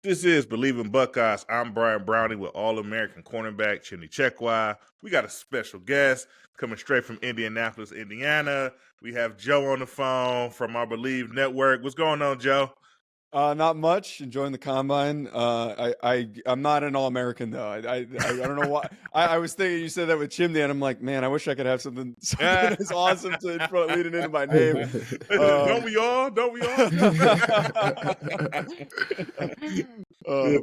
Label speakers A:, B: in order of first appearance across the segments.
A: This is Believing Buckeyes. I'm Brian Brownie with All-American cornerback Chimdi Chekwa. We got a special guest coming straight from Indianapolis, Indiana. We have Joe on the phone from our Believe Network. What's going on, Joe?
B: Not much. Enjoying the combine. I'm not an All-American though. I don't know why. I was thinking you said that with Chimdi, and I'm like, man, I wish I could have something as awesome to in front leading into my name.
A: Don't we all? Don't we all?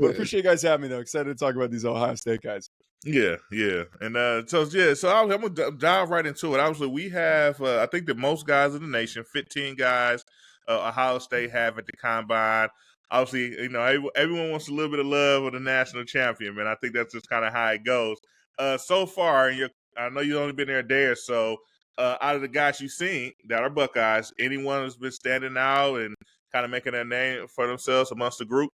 B: But appreciate you guys having me though. Excited to talk about these Ohio State guys.
A: Yeah. And so I'm gonna dive right into it. Obviously, we have I think the most guys in the nation, 15 guys. Ohio State have at the combine. Obviously, everyone wants a little bit of love of the national champion, man. I think that's just kind of how it goes. So far, I know you've only been there a day or so. Out of the guys you've seen that are Buckeyes, anyone who's been standing out and kind of making a name for themselves amongst the group?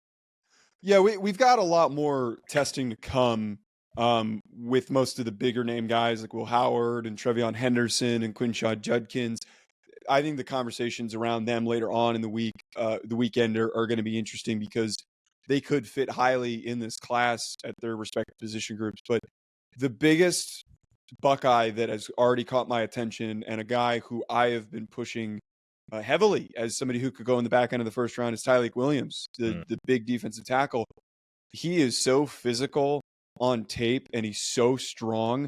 B: Yeah, we've got a lot more testing to come with most of the bigger name guys like Will Howard and TreVeyon Henderson and Quinshon Judkins. I think the conversations around them later on in the weekend are going to be interesting because they could fit highly in this class at their respective position groups. But the biggest Buckeye that has already caught my attention and a guy who I have been pushing heavily as somebody who could go in the back end of the first round is Tyleik Williams, the big defensive tackle. He is so physical on tape and he's so strong.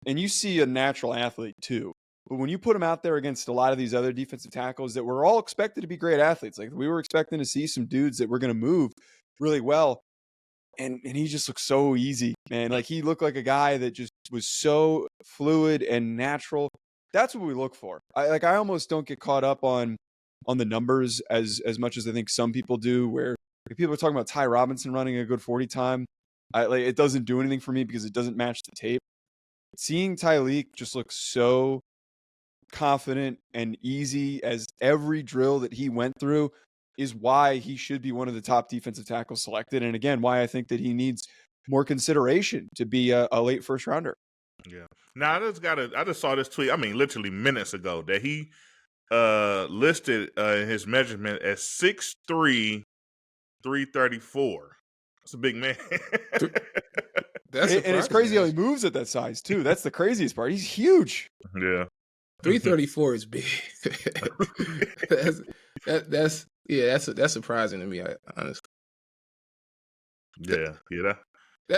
B: And you see a natural athlete too. But when you put him out there against a lot of these other defensive tackles that were all expected to be great athletes, like we were expecting to see some dudes that were going to move really well. And he just looked so easy, man. Like he looked like a guy that just was so fluid and natural. That's what we look for. I almost don't get caught up on the numbers as much as I think some people do, where people are talking about Ty Robinson running a good 40 time. It doesn't do anything for me because it doesn't match the tape. Seeing Tyleek just look so confident and easy as every drill that he went through is why he should be one of the top defensive tackles selected. And again, why I think that he needs more consideration to be a late first rounder.
A: Yeah. Now I just saw this tweet. I mean, literally minutes ago that he listed his measurement as 6'3", 334. That's a big man.
B: And it's crazy how he moves at that size too. That's the craziest part. He's huge.
A: Yeah.
C: 334 is big. that's surprising to me, honestly.
A: Yeah.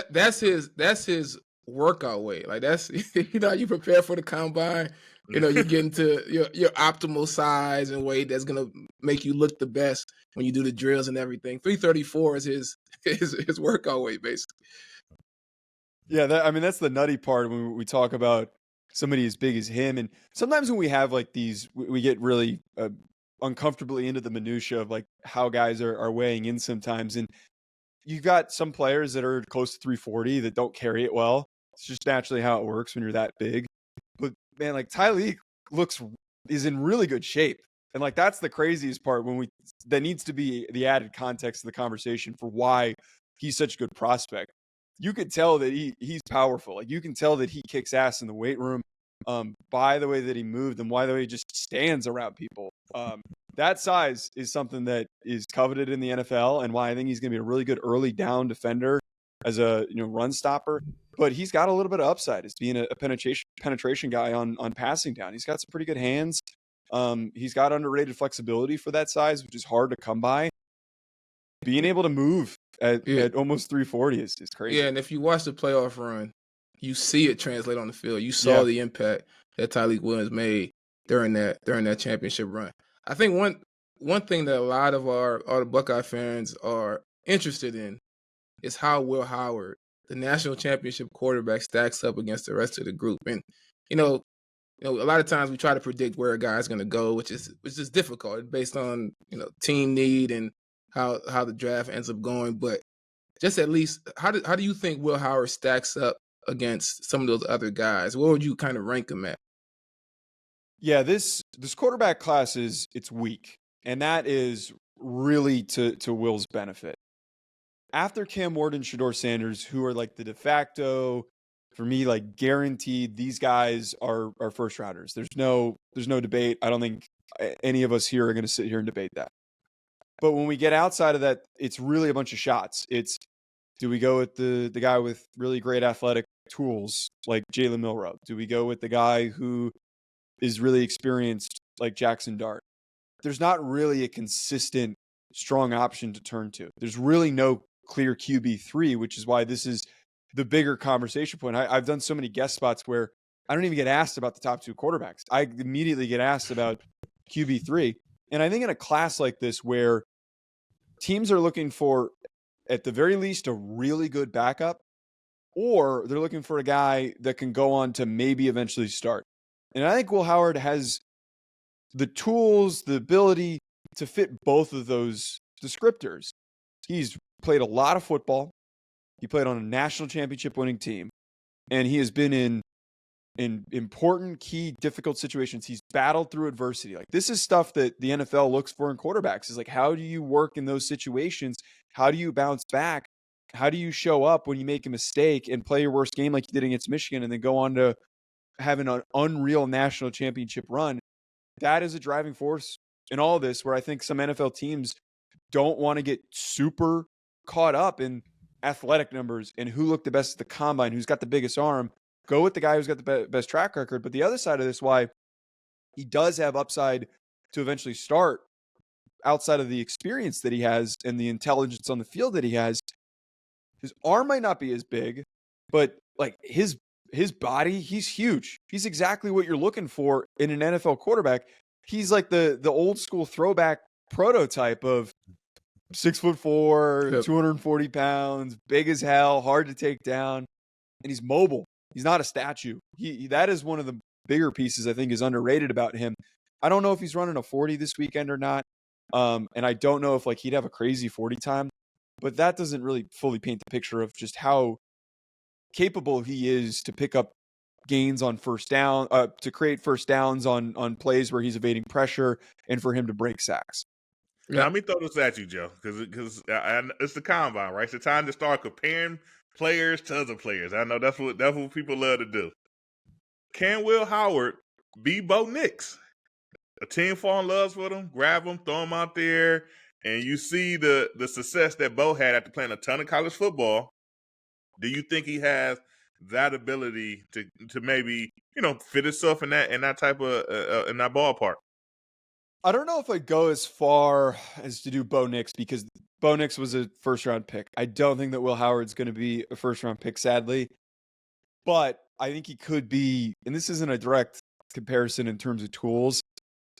C: That's his workout weight. Like that's you prepare for the combine. You get into your optimal size and weight that's gonna make you look the best when you do the drills and everything. 334 is his workout weight, basically.
B: Yeah, that's the nutty part when we talk about somebody as big as him. And sometimes when we have like these, we get really uncomfortably into the minutia of like how guys are weighing in sometimes. And you've got some players that are close to 340 that don't carry it well. It's just naturally how it works when you're that big. But man, like Tyleek is in really good shape. And like, that's the craziest part that needs to be the added context of the conversation for why he's such a good prospect. You could tell that he's powerful. Like you can tell that he kicks ass in the weight room by the way that he moved and why the way he just stands around people. That size is something that is coveted in the NFL and why I think he's going to be a really good early down defender as a run stopper. But he's got a little bit of upside as being a penetration guy on passing down. He's got some pretty good hands. He's got underrated flexibility for that size, which is hard to come by. Being able to move at almost 340 is crazy.
C: Yeah, and if you watch the playoff run, you see it translate on the field. You saw the impact that Tyleik Williams made during that championship run. I think one thing that a lot of all the Buckeye fans are interested in is how Will Howard, the national championship quarterback, stacks up against the rest of the group. And a lot of times we try to predict where a guy's going to go, which is difficult based on team need and how the draft ends up going. But just at least, how do you think Will Howard stacks up against some of those other guys? Where would you kind of rank him at?
B: Yeah, this quarterback class it's weak, and that is really to Will's benefit. After Cam Ward and Shador Sanders, who are like the de facto, for me, like guaranteed, these guys are first rounders. There's no debate. I don't think any of us here are going to sit here and debate that. But when we get outside of that, it's really a bunch of shots. It's, do we go with the guy with really great athletic tools like Jalen Milroe? Do we go with the guy who is really experienced like Jackson Dart? There's not really a consistent, strong option to turn to. There's really no clear QB3, which is why this is the bigger conversation point. I've done so many guest spots where I don't even get asked about the top 2 quarterbacks. I immediately get asked about QB3. And I think in a class like this where teams are looking for, at the very least, a really good backup, or they're looking for a guy that can go on to maybe eventually start. And I think Will Howard has the tools, the ability to fit both of those descriptors. He's played a lot of football. He played on a national championship winning team, and he has been in important, key, difficult situations. He's battled through adversity. Like, this is stuff that the NFL looks for in quarterbacks, is like, how do you work in those situations? How do you bounce back? How do you show up when you make a mistake and play your worst game like you did against Michigan and then go on to having an unreal national championship run? That is a driving force in all of this, where I think some NFL teams don't want to get super caught up in athletic numbers and who looked the best at the combine, who's got the biggest arm. Go with the guy who's got the best track record. But the other side of this, why he does have upside to eventually start outside of the experience that he has and the intelligence on the field that he has, his arm might not be as big, but like his body, he's huge. He's exactly what you're looking for in an NFL quarterback. He's like the old school throwback prototype of 6'4",
C: Yep.
B: 240 pounds, big as hell, hard to take down, and he's mobile. He's not a statue. That is one of the bigger pieces I think is underrated about him. I don't know if he's running a 40 this weekend or not, and I don't know if like he'd have a crazy 40 time, but that doesn't really fully paint the picture of just how capable he is to pick up gains on first down, to create first downs on plays where he's evading pressure, and for him to break sacks.
A: Yeah. Let me throw this at you, Joe, because it's the combine, right? It's the time to start comparing players to other players. I know that's what people love to do. Can Will Howard be Bo Nix? A team fall in love with him, grab him, throw him out there, and you see the success that Bo had after playing a ton of college football. Do you think he has that ability to maybe, fit himself in that type of in that ballpark?
B: I don't know if I'd go as far as to do Bo Nix, because Bo Nix was a first-round pick. I don't think that Will Howard's going to be a first-round pick, sadly. But I think he could be, and this isn't a direct comparison in terms of tools,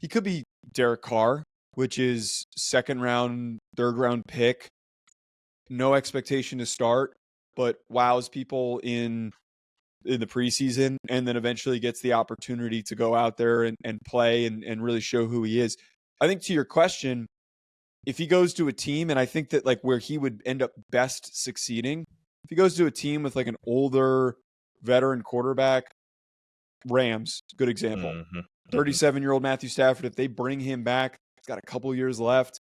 B: he could be Derek Carr, which is second-round, third-round pick. No expectation to start, but wows people in the preseason, and then eventually gets the opportunity to go out there and play and really show who he is. I think to your question, if he goes to a team, and I think that like where he would end up best succeeding, if he goes to a team with like an older veteran quarterback, Rams, good example. 37-year-old Matthew Stafford, if they bring him back, he's got a couple years left.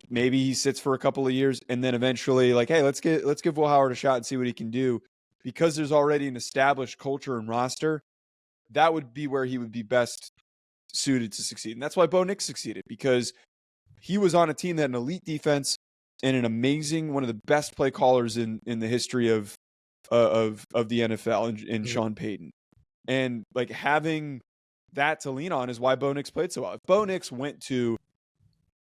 B: Maybe he sits for a couple of years, and then eventually like, hey, let's give Will Howard a shot and see what he can do. Because there's already an established culture and roster, that would be where he would be best suited to succeed. And that's why Bo Nix succeeded, because he was on a team that had an elite defense and an amazing, one of the best play callers in the history of the NFL in Sean Payton. And like having that to lean on is why Bo Nix played so well. If Bo Nix went to,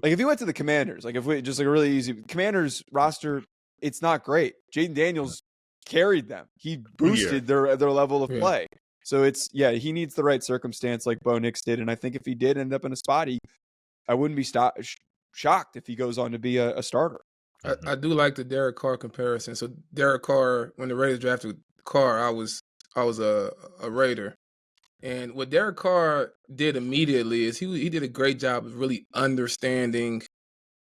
B: like if he went to the Commanders, like if we just like a really easy Commanders roster, it's not great. Jaden Daniels carried them. He boosted their level of play. So he needs the right circumstance like Bo Nix did. And I think if he did end up in a spot, I wouldn't be shocked if he goes on to be a starter.
C: I do like the Derek Carr comparison. So Derek Carr, when the Raiders drafted Carr, I was a Raider. And what Derek Carr did immediately is he did a great job of really understanding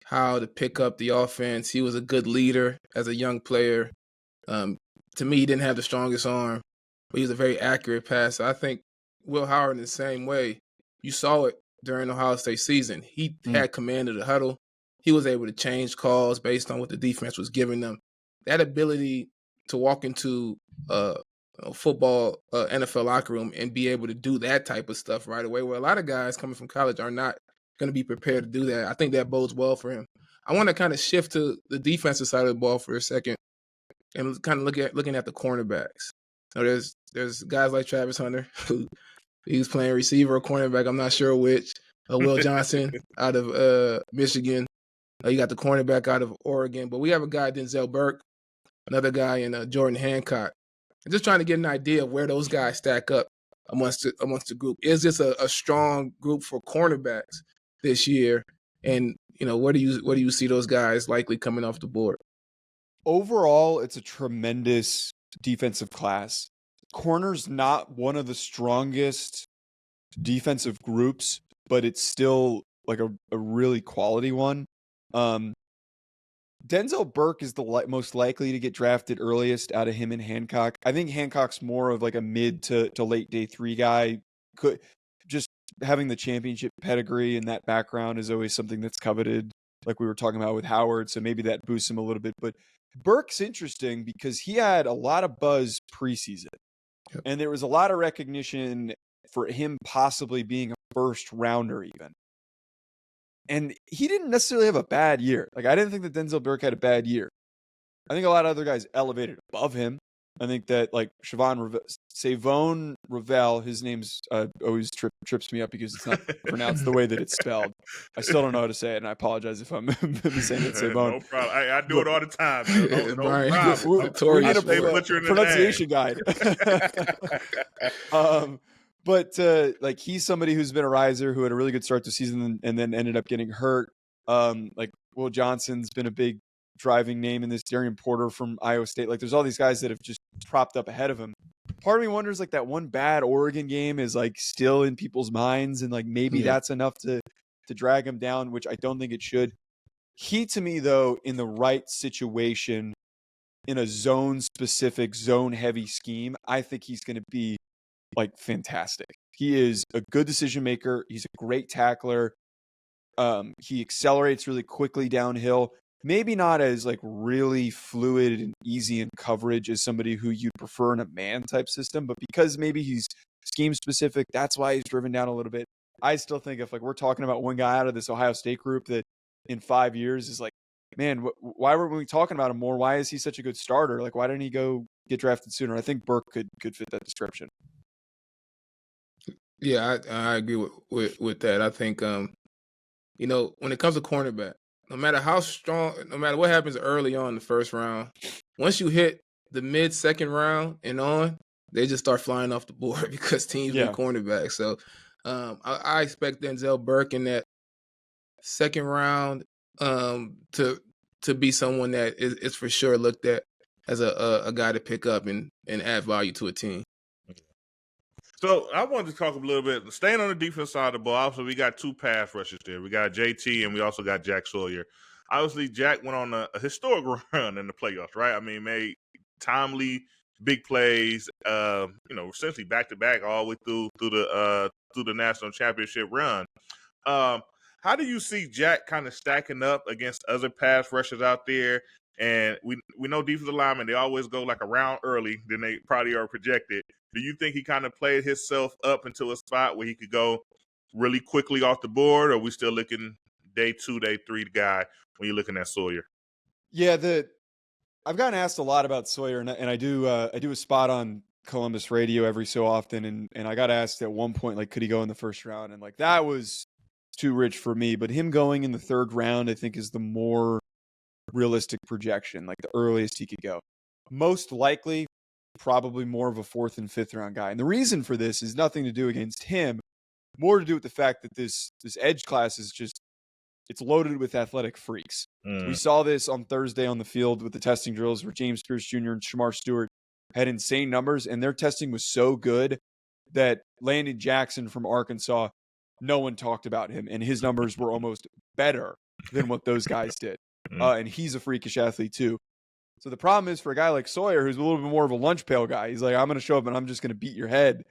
C: how to pick up the offense. He was a good leader as a young player. To me, he didn't have the strongest arm, but he was a very accurate passer. I think Will Howard in the same way. You saw it during the Ohio State season. He had command of the huddle. He was able to change calls based on what the defense was giving them. That ability to walk into a football NFL locker room and be able to do that type of stuff right away, where a lot of guys coming from college are not going to be prepared to do that. I think that bodes well for him. I want to kind of shift to the defensive side of the ball for a second and kind of looking at the cornerbacks. So there's guys like Travis Hunter, who he's playing receiver or cornerback, I'm not sure which. Will Johnson out of Michigan. You got the cornerback out of Oregon. But we have a guy, Denzel Burke, another guy in Jordan Hancock. I'm just trying to get an idea of where those guys stack up amongst the group. Is this a strong group for cornerbacks this year? And where do you see those guys likely coming off the board?
B: Overall, it's a tremendous defensive class. Corner's not one of the strongest defensive groups, but it's still like a really quality one. Denzel Burke is the most likely to get drafted earliest out of him and Hancock. I think Hancock's more of like a mid to late day 3 guy. Just having the championship pedigree and that background is always something that's coveted, like we were talking about with Howard. So maybe that boosts him a little bit. But Burke's interesting because he had a lot of buzz preseason. Yep. And there was a lot of recognition for him possibly being a first rounder even. And he didn't necessarily have a bad year. Like, I didn't think that Denzel Burke had a bad year. I think a lot of other guys elevated above him. I think that, like, Savon Ravel, his name's always trips me up because it's not pronounced the way that it's spelled. I still don't know how to say it, and I apologize if I'm saying it, Savon.
A: No problem. I do it all the time. No problem.
B: We need a pronunciation guide. But like, he's somebody who's been a riser, who had a really good start to the season and then ended up getting hurt. Like, Will Johnson's been a big driving name in this. Darian Porter from Iowa State. Like, there's all these guys that have just propped up ahead of him. Part of me wonders, like, that one bad Oregon game is like still in people's minds, and like maybe that's enough to drag him down, which I don't think it should. He, to me, though, in the right situation, in a zone-specific, zone-heavy scheme, I think he's going to be like fantastic. He is a good decision maker. He's a great tackler. He accelerates really quickly downhill. Maybe not as like really fluid and easy in coverage as somebody who you'd prefer in a man type system, but because maybe he's scheme specific, that's why he's driven down a little bit. I still think if like we're talking about one guy out of this Ohio State group that in 5 years is like, man, why weren't we talking about him more? Why is he such a good starter? Like, why didn't he go get drafted sooner? I think Burke could fit that description.
C: Yeah, I agree with that. I think, when it comes to cornerback, no matter how strong, no matter what happens early on in the first round, once you hit the mid-second round and on, they just start flying off the board because teams need cornerback. So I expect Denzel Burke in that second round to be someone that is for sure looked at as a guy to pick up and add value to a team.
A: So I wanted to talk a little bit, staying on the defense side of the ball. Obviously, we got 2 pass rushers there. We got JT and we also got Jack Sawyer. Obviously, Jack went on a historic run in the playoffs, right? I mean, made timely big plays, essentially back to back all the way through the national championship run. How do you see Jack kind of stacking up against other pass rushers out there? And we know defensive linemen, they always go like a round early than they probably are projected. Do you think he kind of played himself up into a spot where he could go really quickly off the board, or are we still looking day 2, day 3 guy when you're looking at Sawyer?
B: Yeah, I've gotten asked a lot about Sawyer, and I do a spot on Columbus radio every so often, and I got asked at one point, like, could he go in the first round? And like, that was too rich for me, but him going in the 3rd round, I think, is the more realistic projection, like the earliest he could go. Most likely, probably more of a 4th and 5th round guy. And the reason for this is nothing to do against him, more to do with the fact that this edge class is just, it's loaded with athletic freaks. We saw this on Thursday on the field with the testing drills where James Pierce Jr. and Shamar Stewart had insane numbers, and their testing was so good that Landon Jackson from Arkansas, no one talked about him, and his numbers were almost better than what those guys did. And he's a freakish athlete too. So the problem is for a guy like Sawyer, who's a little bit more of a lunch pail guy, he's like, I'm going to show up and I'm just going to beat your head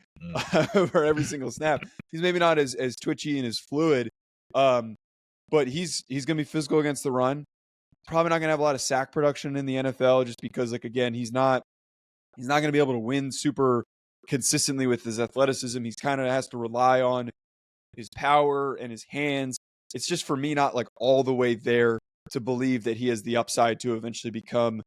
B: for every single snap. He's maybe not as twitchy and as fluid, but he's going to be physical against the run. Probably not going to have a lot of sack production in the NFL just because, like, again, he's not going to be able to win super consistently with his athleticism. He's kind of has to rely on his power and his hands. It's just for me not like all the way there to believe that he has the upside to eventually become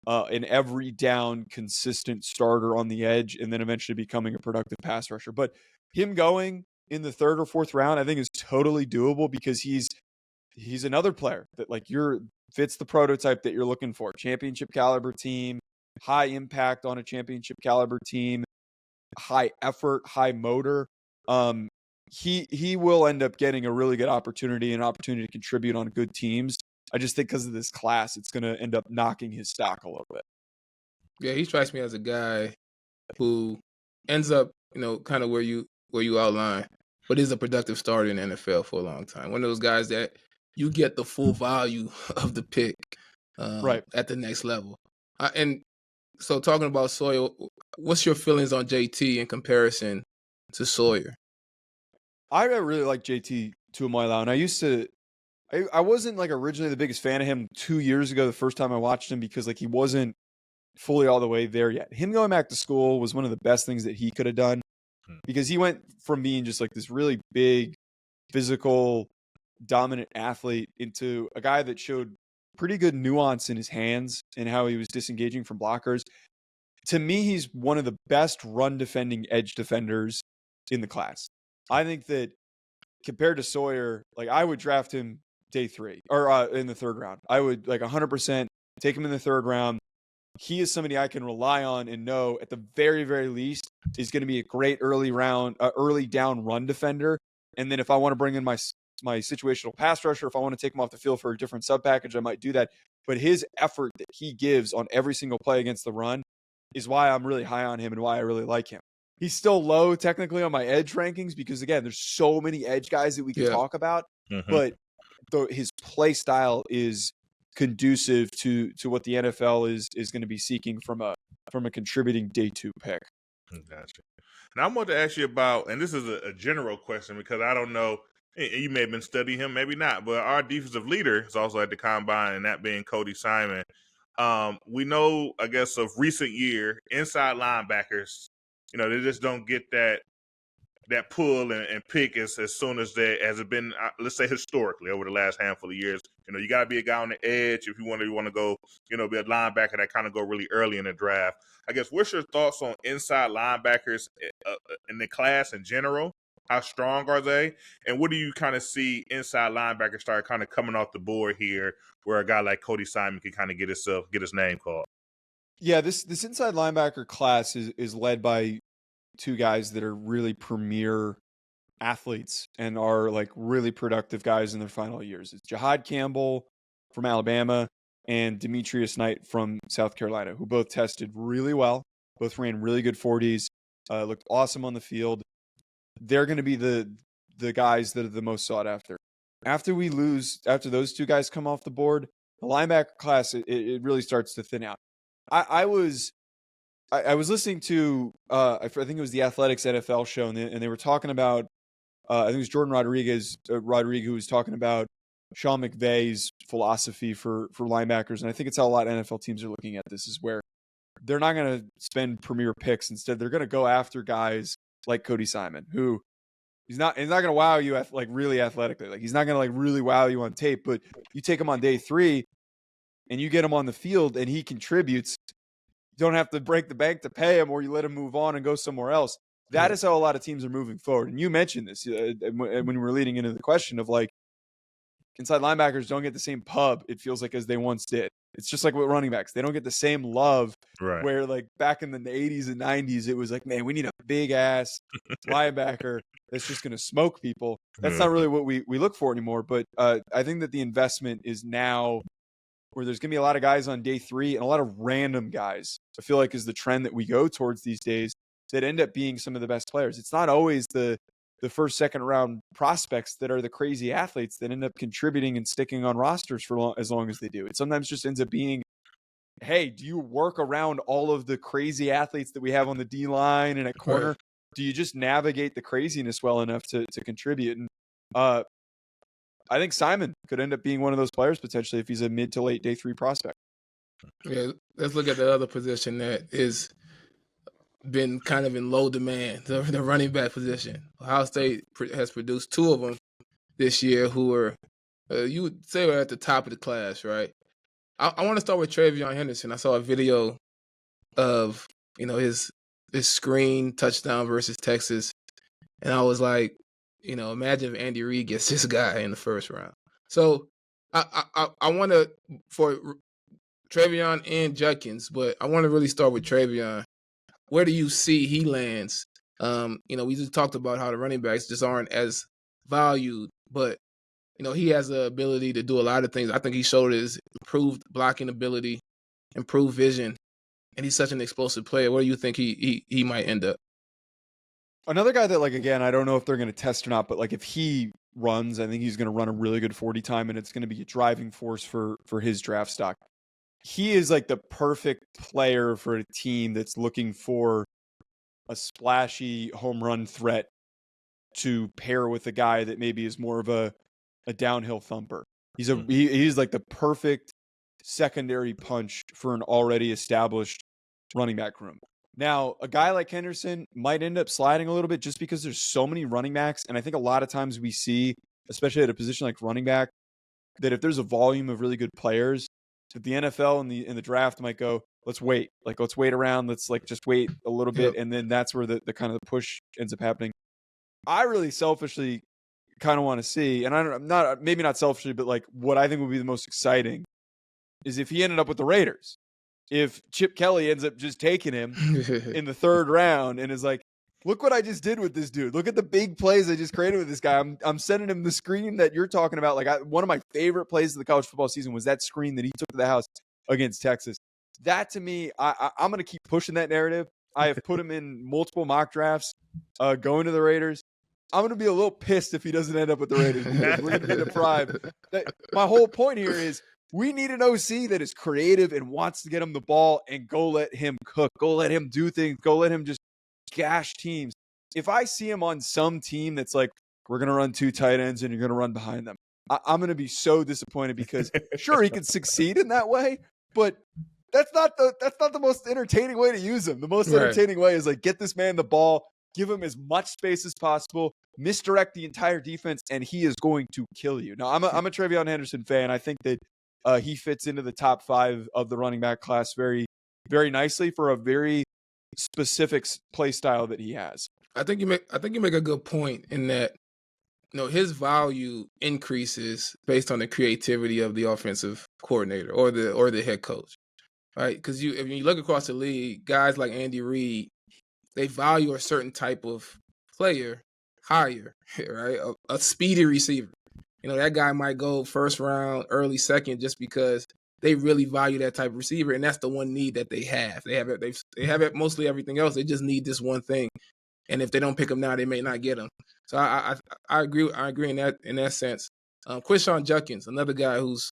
B: an every down consistent starter on the edge and then eventually becoming a productive pass rusher. But him going in the 3rd or 4th round, I think is totally doable because he's another player that like fits the prototype that you're looking for. Championship caliber team, high impact on a championship caliber team, high effort, high motor. He will end up getting a really good opportunity to contribute on good teams. I just think because of this class, it's going to end up knocking his stock a little bit.
C: Yeah, he strikes me as a guy who ends up, kind of where you outline, but is a productive starter in the NFL for a long time. One of those guys that you get the full value of the pick
B: right
C: at the next level. And so talking about Sawyer, what's your feelings on JT in comparison to Sawyer?
B: I really like JT Tuimoloau, and I wasn't like originally the biggest fan of him 2 years ago, the first time I watched him, because like he wasn't fully all the way there yet. Him going back to school was one of the best things that he could have done, because he went from being just like this really big, physical, dominant athlete into a guy that showed pretty good nuance in his hands and how he was disengaging from blockers. To me, he's one of the best run defending edge defenders in the class. I think that compared to Sawyer, like I would draft him day 3 or in the 3rd round. I would like 100% take him in the 3rd round. He is somebody I can rely on and know at the very, very least is going to be a great early down run defender. And then if I want to bring in my situational pass rusher, if I want to take him off the field for a different sub package, I might do that. But his effort that he gives on every single play against the run is why I'm really high on him and why I really like him. He's still low technically on my edge rankings because, again, there's so many edge guys that we can talk about. But his play style is conducive to what the NFL is going to be seeking from a contributing day 2 pick.
A: Gotcha. Now I want to ask you about, and this is a general question because I don't know, you may have been studying him, maybe not, but our defensive leader is also at the combine, and that being Cody Simon. We know, I guess, of recent year, inside linebackers, they just don't get that pull and pick as soon as has it been, let's say historically over the last handful of years. You got to be a guy on the edge if you want to go, be a linebacker that kind of go really early in the draft. I guess, what's your thoughts on inside linebackers in the class in general? How strong are they? And what do you kind of see inside linebackers start kind of coming off the board here where a guy like Cody Simon can kind of get his name called?
B: Yeah, this inside linebacker class is led by 2 guys that are really premier athletes and are like really productive guys in their final years. It's Jahad Campbell from Alabama and Demetrius Knight from South Carolina, who both tested really well, both ran really good 40s, looked awesome on the field. They're going to be the guys that are the most sought after. After those 2 guys come off the board, the linebacker class, it really starts to thin out. I was listening to, I think it was the Athletics NFL show, and they were talking about, I think it was Jordan Rodriguez who was talking about Sean McVay's philosophy for linebackers. And I think it's how a lot of NFL teams are looking at this, is where they're not going to spend premier picks. Instead, they're going to go after guys like Cody Simon, who he's not going to wow you like really athletically. Like he's not going to like really wow you on tape, but you take him on day 3 and you get him on the field and he contributes. You don't have to break the bank to pay him, or you let him move on and go somewhere else. That is how a lot of teams are moving forward. And you mentioned this when we were leading into the question of like, inside linebackers don't get the same pub, it feels like, as they once did. It's just like with running backs. They don't get the same love, where like back in the 80s and 90s, it was like, man, we need a big ass linebacker that's just going to smoke people. That's not really what we look for anymore. But I think that the investment is now where there's going to be a lot of guys on day 3 and a lot of random guys. I feel like is the trend that we go towards these days, that end up being some of the best players. It's not always the first, second round prospects that are the crazy athletes that end up contributing and sticking on rosters for as long as they do. It sometimes just ends up being, hey, do you work around all of the crazy athletes that we have on the D line and at corner? Right. Do you just navigate the craziness well enough to contribute? And I think Simon could end up being one of those players potentially if he's a mid to late day 3 prospect.
C: Yeah, let's look at the other position that is been kind of in low demand, the running back position. Ohio State has produced 2 of them this year who are you would say are at the top of the class, right? I want to start with TreVeyon Henderson. I saw a video of his screen touchdown versus Texas, and I was like, imagine if Andy Reid gets this guy in the first round. So I want to for TreVeyon and Judkins, but I want to really start with TreVeyon. Where do you see he lands? We just talked about how the running backs just aren't as valued, but he has the ability to do a lot of things. I think he showed his improved blocking ability, improved vision, and he's such an explosive player. Where do you think he might end up?
B: Another guy that, like, again, I don't know if they're going to test or not, but like if he runs, I think he's going to run a really good 40 time, and it's going to be a driving force for his draft stock. He is like the perfect player for a team that's looking for a splashy home run threat to pair with a guy that maybe is more of a downhill thumper. He's like the perfect secondary punch for an already established running back room. Now, a guy like Henderson might end up sliding a little bit just because there's so many running backs, and I think a lot of times we see, especially at a position like running back, that if there's a volume of really good players, that the NFL and the draft might go, let's wait around, let's like just wait a little bit, and then that's where the kind of the push ends up happening. I really selfishly kind of want to see, and I'm not maybe not selfishly, but like what I think would be the most exciting is if he ended up with the Raiders. If Chip Kelly ends up just taking him in the third round and is like, look what I just did with this dude. Look at the big plays I just created with this guy. I'm sending him the screen that you're talking about. Like one of my favorite plays of the college football season was that screen that he took to the house against Texas. That to me, I'm going to keep pushing that narrative. I have put him in multiple mock drafts going to the Raiders. I'm going to be a little pissed if he doesn't end up with the Raiders because we're going to be deprived. My whole point here is we need an OC that is creative and wants to get him the ball and go let him cook. Go let him do things. Go let him just gash teams. If I see him on some team that's like, we're going to run two tight ends and you're going to run behind them, I'm going to be so disappointed because sure, he could succeed in that way, but that's not the most entertaining way to use him. The most entertaining way is like get this man the ball, give him as much space as possible, misdirect the entire defense, and he is going to kill you. Now, I'm a TreVeyon Henderson fan. I think that he fits into the top 5 of the running back class very, very nicely for a very specific play style that he has.
C: I think you make a good point in that his value increases based on the creativity of the offensive coordinator or the head coach, right? Because if you look across the league, guys like Andy Reid, they value a certain type of player higher, right? A speedy receiver. That guy might go first round, early second, just because they really value that type of receiver, and that's the one need that they have. They have it mostly everything else. They just need this one thing, and if they don't pick him now, they may not get him. So I agree. I agree in that sense. Quinshon Judkins, another guy who's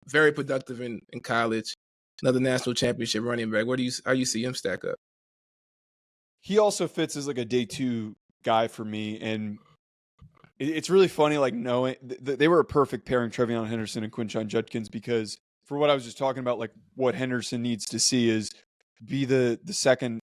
C: very productive in college, another national championship running back. How you see him stack up?
B: He also fits as like a day 2 guy for me, and it's really funny, like knowing they were a perfect pairing, TreVeyon Henderson and Quinshon Judkins, because for what I was just talking about, like what Henderson needs to see is be the second,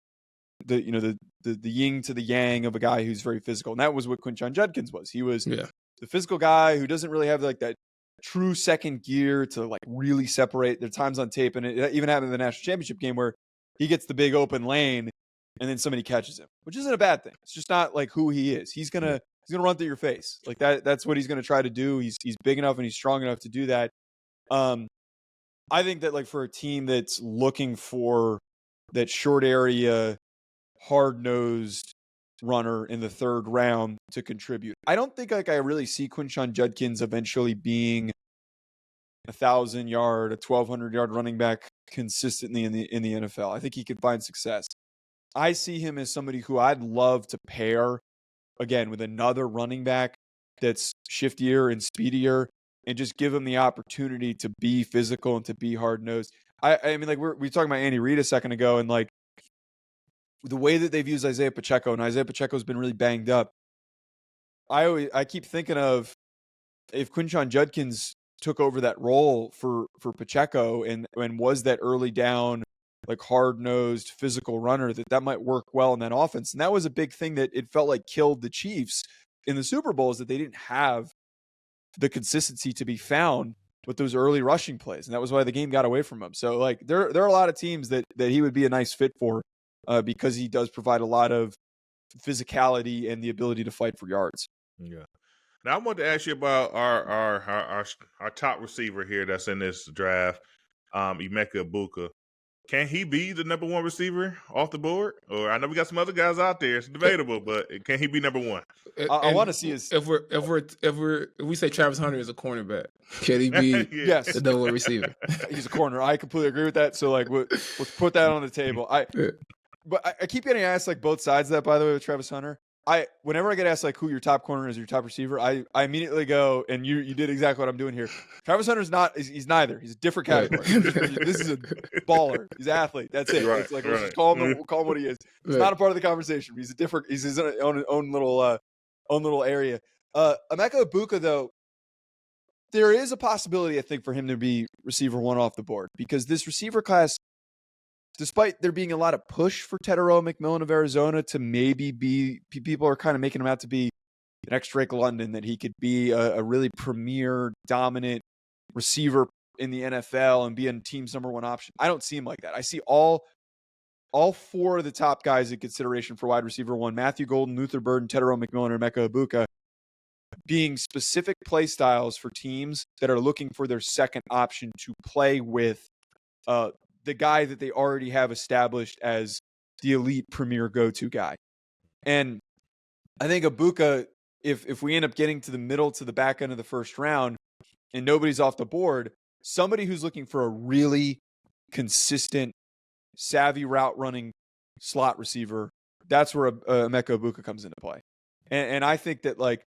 B: the yin to the yang of a guy who's very physical, and that was what Quinshon Judkins was. He was the physical guy who doesn't really have like that true second gear to like really separate. There are times on tape, and it even happened in the national championship game where he gets the big open lane and then somebody catches him, which isn't a bad thing. It's just not like who he is. He's gonna run through your face like that. That's what he's gonna try to do. He's big enough and he's strong enough to do that. I think that like for a team that's looking for that short area, hard nosed runner in the third round to contribute, I don't think like I really see Quinshon Judkins eventually being 1,000-yard, 1,200-yard running back consistently in the NFL. I think he could find success. I see him as somebody who I'd love to pair, again, with another running back that's shiftier and speedier and just give him the opportunity to be physical and to be hard-nosed. I mean, like, we were talking about Andy Reid a second ago, and, like, the way that they've used Isaiah Pacheco, and Isaiah Pacheco's been really banged up, I keep thinking of if Quinshon Judkins took over that role for Pacheco and was that early down, like hard-nosed physical runner, that might work well in that offense. And that was a big thing that it felt like killed the Chiefs in the Super Bowl, is that they didn't have the consistency to be found with those early rushing plays, and that was why the game got away from him. So like there are a lot of teams that he would be a nice fit for because he does provide a lot of physicality and the ability to fight for yards.
A: Yeah. Now I want to ask you about our top receiver here that's in this draft, Emeka Egbuka. Can he be the number one receiver off the board? Or I know we got some other guys out there. It's debatable, but can he be number one?
B: I want to see his.
C: If we say Travis Hunter is a cornerback, can he be
B: yes
C: the number one receiver?
B: He's a corner. I completely agree with that. So like, let's put that on the table. But I keep getting asked like both sides of that. By the way, with Travis Hunter, whenever I get asked like who your top corner is, or your top receiver, I immediately go, and you did exactly what I'm doing here. Travis Hunter's not. He's neither. He's a different category. This is a baller. He's an athlete. That's it.
A: Right,
B: it's like let's just call him what he is. He's not a part of the conversation. He's a different. He's his own little area. Emeka Egbuka, though, there is a possibility, I think, for him to be receiver one off the board, because this receiver class, despite there being a lot of push for Tetairoa McMillan of Arizona to maybe be, people are kind of making him out to be an next Drake London, that he could be a really premier, dominant receiver in the NFL and be a team's number one option. I don't see him like that. I see all four of the top guys in consideration for wide receiver one, Matthew Golden, Luther Burden, Tetairoa McMillan, and Emeka Egbuka, being specific play styles for teams that are looking for their second option to play with the guy that they already have established as the elite premier go-to guy. And I think Egbuka, if we end up getting to the middle to the back end of the first round and nobody's off the board, somebody who's looking for a really consistent, savvy route running slot receiver, that's where Emeka Egbuka comes into play. And I think that like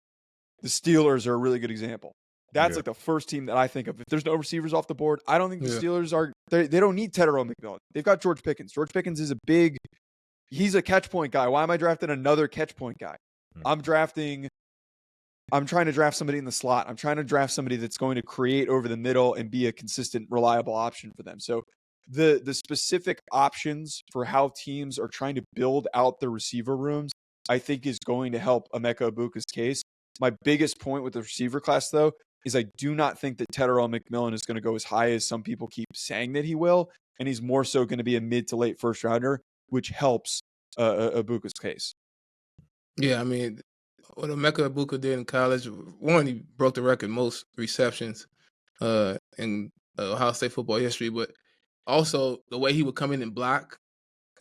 B: the Steelers are a really good example. That's like the first team that I think of. If there's no receivers off the board, I don't think the Steelers are. They don't need Tetairoa McMillan. They've got George Pickens. George Pickens is he's a catch point guy. Why am I drafting another catch point guy? I'm trying to draft somebody in the slot. I'm trying to draft somebody that's going to create over the middle and be a consistent, reliable option for them. So the specific options for how teams are trying to build out their receiver rooms, I think, is going to help Emeka Egbuka's case. My biggest point with the receiver class, though, is I do not think that Tetairoa McMillan is going to go as high as some people keep saying that he will, and he's more so going to be a mid to late first rounder, which helps Egbuka's case.
C: Yeah, I mean, what Emeka Egbuka did in college, one, he broke the record most receptions in Ohio State football history, but also the way he would come in and block,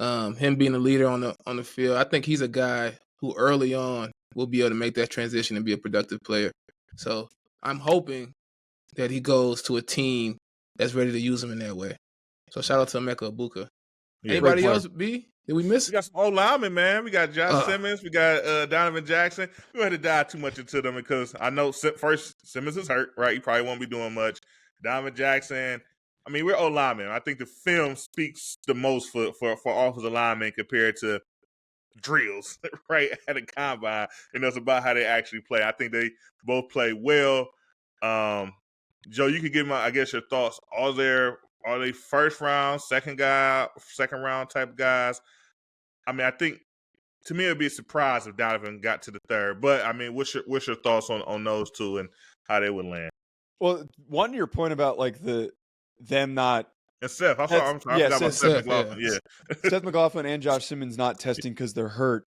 C: him being a leader on the field. I think he's a guy who early on will be able to make that transition and be a productive player. So I'm hoping that he goes to a team that's ready to use him in that way. So shout out to Emeka Egbuka.
A: Yeah,
C: anybody else, B? Did we miss?
A: We got some old linemen, man. We got Josh Simmons. We got Donovan Jackson. We don't have to dive too much into them because I know first Simmons is hurt, right? He probably won't be doing much. Donovan Jackson, I mean, we're old linemen. I think the film speaks the most for offensive linemen compared to drills, right, at a combine. And it's about how they actually play. I think they both play well. Joe, you could give my, I guess, your thoughts. Are they first round, second round type guys? I mean, I think to me it'd be a surprise if Donovan got to the third. But I mean, what's your thoughts on those two and how they would land?
B: Well, one, your point about like them not.
A: And Seth, I'm sorry, I forgot about Seth McLaughlin. Yeah.
B: Seth McLaughlin and Josh Simmons not testing because they're hurt.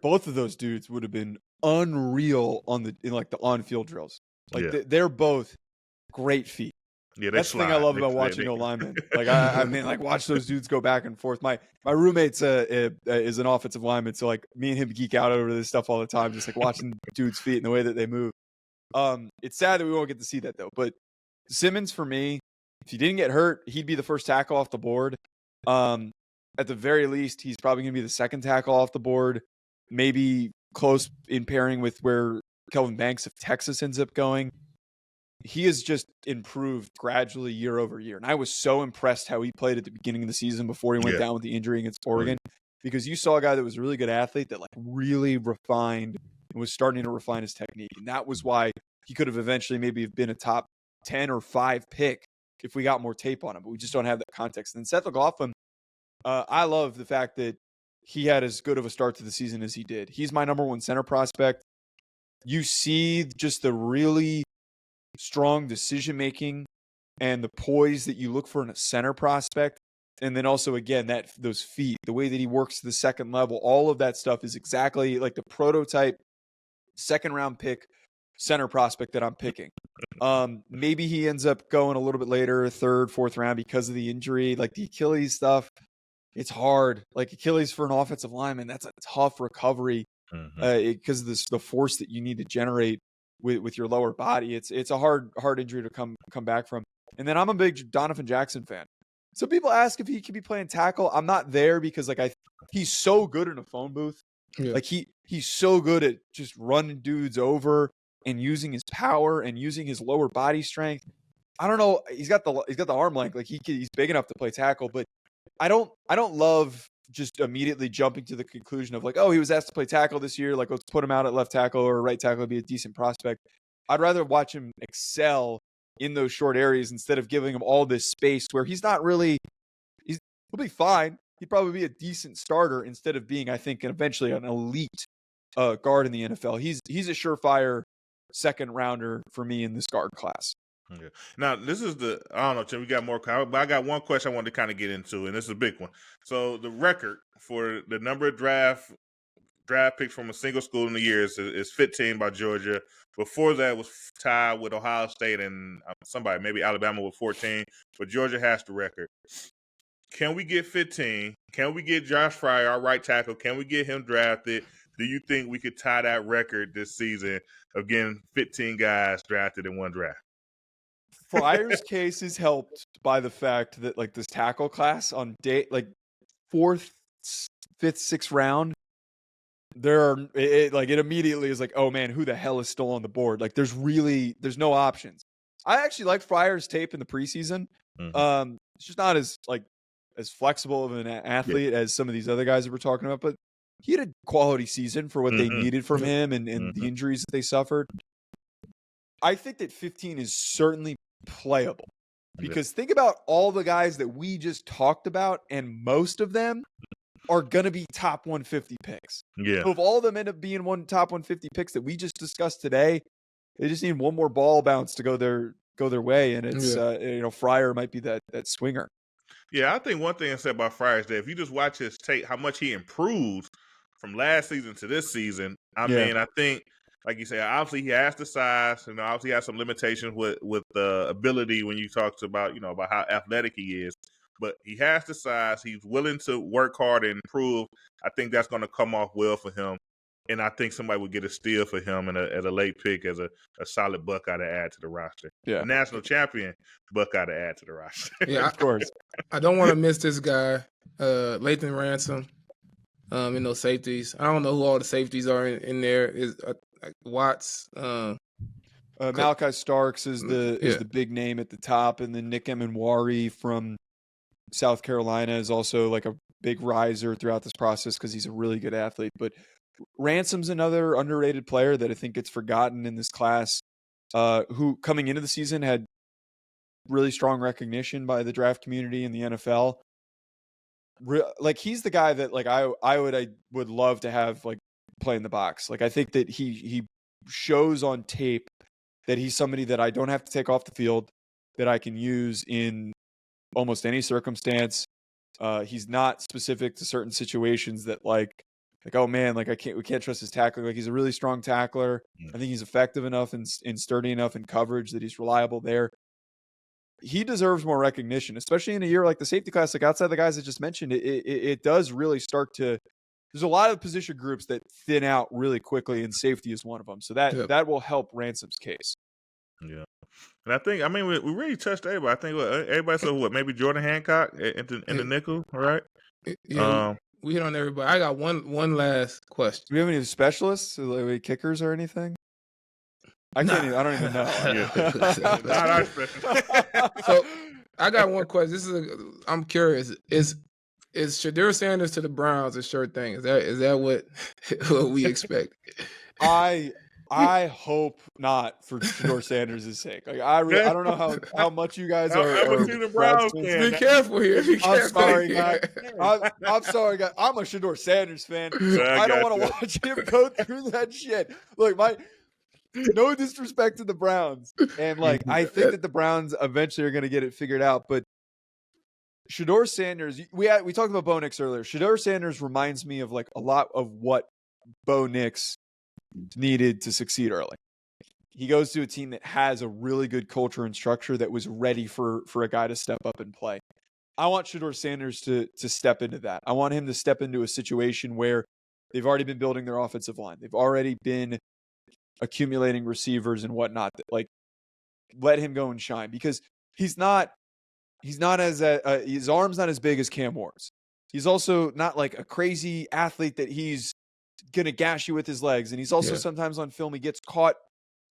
B: Both of those dudes would have been unreal in the on-field drills. Like they're both great feet.
A: Yeah,
B: that's the thing I love about watching linemen. Like I mean, like watch those dudes go back and forth. My roommate's is an offensive lineman, so like me and him geek out over this stuff all the time, just like watching dudes' feet and the way that they move. It's sad that we won't get to see that though. But Simmons, for me, if he didn't get hurt, he'd be the first tackle off the board. At the very least, he's probably going to be the second tackle off the board. Maybe close in pairing with where Kelvin Banks of Texas ends up going. He has just improved gradually year over year. And I was so impressed how he played at the beginning of the season before he went down with the injury against Oregon, because you saw a guy that was a really good athlete that like really refined and was starting to refine his technique. And that was why he could have eventually maybe been a top 10 or 5 pick if we got more tape on him, but we just don't have that context. And then Seth McLaughlin, I love the fact that he had as good of a start to the season as he did. He's my number one center prospect. You see just the really strong decision making and the poise that you look for in a center prospect. And then also, again, those feet, the way that he works to the second level, all of that stuff is exactly like the prototype second round pick center prospect that I'm picking. Maybe he ends up going a little bit later, third, fourth round because of the injury, like the Achilles stuff. It's hard. Like Achilles for an offensive lineman, that's a tough recovery because of the force that you need to generate with your lower body. It's a hard injury to come back from. And then I'm a big Donovan Jackson fan. So people ask if he could be playing tackle. I'm not there because he's so good in a phone booth. Yeah. Like he's so good at just running dudes over and using his power and using his lower body strength. I don't know. He's got the arm length. Like he's big enough to play tackle, but I don't love just immediately jumping to the conclusion of like, oh, he was asked to play tackle this year. Like, let's put him out at left tackle or right tackle to be a decent prospect. I'd rather watch him excel in those short areas instead of giving him all this space where he'll be fine. He'd probably be a decent starter instead of being, I think, eventually an elite guard in the NFL. He's a surefire second rounder for me in this guard class.
A: Yeah. Now, this is I don't know, Tim, we got more, but I got one question I wanted to kind of get into, and this is a big one. So the record for the number of draft picks from a single school in the year is 15 by Georgia. Before that was tied with Ohio State and somebody, maybe Alabama with 14, but Georgia has the record. Can we get 15? Can we get Josh Fryer, our right tackle? Can we get him drafted? Do you think we could tie that record this season of getting 15 guys drafted in one draft?
B: Fryer's case is helped by the fact that like this tackle class on day like 4th, 5th, 6th round, it immediately is like, oh man, who the hell is still on the board? Like there's no options. I actually like Fryer's tape in the preseason. Mm-hmm. It's just not as flexible of an athlete as some of these other guys that we're talking about, but he had a quality season for what they needed from him and the injuries that they suffered. I think that 15 is certainly playable because think about all the guys that we just talked about, and most of them are going to be top 150 picks.
A: Yeah.
B: So if all of them end up being top 150 picks that we just discussed today, they just need one more ball bounce to go their way, and it's Fryer might be that swinger.
A: Yeah, I think one thing I said about Fryer is that if you just watch his tape, how much he improved from last season to this season. I mean, I think, like you say, obviously he has the size, and obviously he has some limitations with the ability when you talk about how athletic he is. But he has the size. He's willing to work hard and improve. I think that's going to come off well for him. And I think somebody would get a steal for him at a late pick as a solid Buckeye to add to the roster.
B: Yeah.
A: A national champion Buckeye to add to the roster.
C: Yeah,
B: of course.
C: I don't want to miss this guy, Lathan Ransom, in those safeties. I don't know who all the safeties are in there. Is Watts.
B: Malachi Starks is the big name at the top, and then Nick Emenwari from South Carolina is also like a big riser throughout this process because he's a really good athlete. But Ransom's another underrated player that I think gets forgotten in this class, who coming into the season had really strong recognition by the draft community in the NFL. Like he's the guy that like I would love to have like play in the box. Like I think that he shows on tape that he's somebody that I don't have to take off the field, that I can use in almost any circumstance. He's not specific to certain situations that like, oh man, like we can't trust his tackling. Like he's a really strong tackler. I think he's effective enough and sturdy enough in coverage that he's reliable there. He deserves more recognition, especially in a year like the safety class. Like outside the guys I just mentioned, it does really start to. There's a lot of position groups that thin out really quickly, and safety is one of them. So that will help Ransom's case.
A: Yeah. And I think, we really touched everybody. I think everybody said maybe Jordan Hancock in the nickel, right?
C: Yeah, we hit on everybody. I got one last question.
B: Do we have any specialists, like kickers or anything? I don't even know.
A: Not our specialist.
C: So I got one question. I'm curious. Is Shador Sanders to the Browns a sure thing? Is that what we expect?
B: I hope not for Shador Sanders' sake. Like I don't know how much you guys are.
A: The Browns
C: Be careful here.
B: I'm sorry, guys. I'm sorry, guys. I'm a Shador Sanders fan. So I don't want to watch him go through that shit. Look, No disrespect to the Browns. And like, I think that the Browns eventually are going to get it figured out. But Shador Sanders, we talked about Bo Nix earlier. Shador Sanders reminds me of like a lot of what Bo Nix needed to succeed early. He goes to a team that has a really good culture and structure that was ready for a guy to step up and play. I want Shador Sanders to step into that. I want him to step into a situation where they've already been building their offensive line. They've already been accumulating receivers and whatnot. Like, let him go and shine, because he's not as his arm's not as big as Cam Ward's. He's also not like a crazy athlete that he's gonna gash you with his legs. And he's also sometimes on film, he gets caught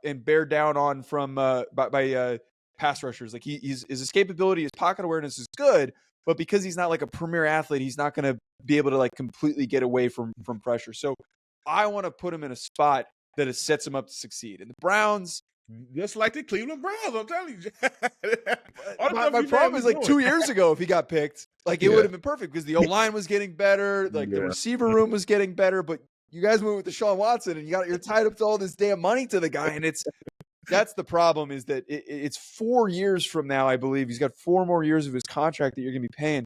B: and bear down on from by pass rushers. Like his escapability, his pocket awareness is good, but because he's not like a premier athlete, he's not going to be able to like completely get away from pressure. So I want to put him in a spot that sets him up to succeed. And the Browns,
A: just like the Cleveland Browns, I'm telling you.
B: my problem is like 2 years ago, if he got picked, like it would have been perfect because the O-line was getting better, like the receiver room was getting better, but you guys went with Deshaun Watson and you're tied up to all this damn money to the guy. And that's the problem, is that it's 4 years from now, I believe. He's got 4 more years of his contract that you're going to be paying,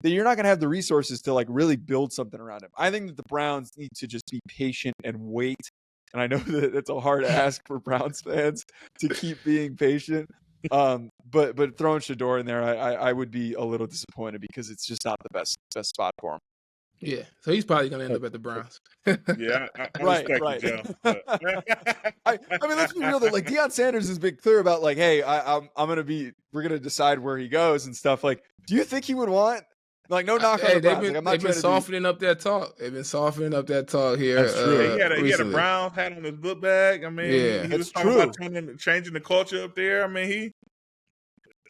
B: that you're not going to have the resources to like really build something around him. I think that the Browns need to just be patient and wait. And I know that it's a hard ask for Browns fans to keep being patient. But throwing Shador in there, I would be a little disappointed because it's just not the best spot for him.
C: Yeah, so he's probably going to end up at the Browns.
A: Yeah, I
B: right.
A: You,
B: I mean, let's be real though. Like Deion Sanders has been clear about like, hey, we're gonna decide where he goes and stuff. Like, do you think he would want? Like, no knock on the Browns.
C: They've been softening up that talk. They've been softening up that talk here.
B: That's true.
A: He had a Brown hat on his book bag. I mean, he was talking about changing the culture up there. I mean,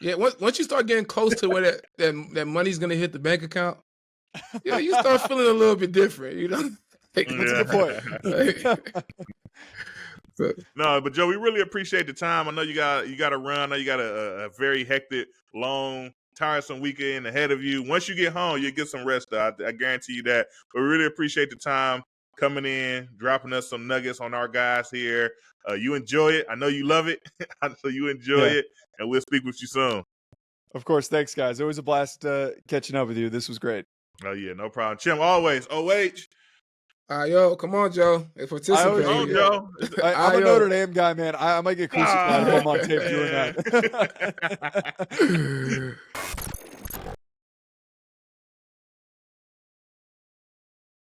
C: once you start getting close to where that money's gonna hit the bank account, you start feeling a little bit different. You know, that's a good point.
A: No, but Joe, we really appreciate the time. I know you got to run. I know you got a very hectic, long, tiresome weekend ahead of you. Once you get home, you'll get some rest. I guarantee you that. But we really appreciate the time coming in, dropping us some nuggets on our guys here. You enjoy it. I know you love it. So you enjoy it, and we'll speak with you soon.
B: Of course. Thanks, guys. It was a blast catching up with you. This was great.
A: Oh, yeah, no problem. Chim, always, OH.
C: Yo, come on, Joe. Hey, participate.
A: Come on, Joe.
B: I'm a Notre Dame guy, man. I might get crucified if I'm on tape doing that.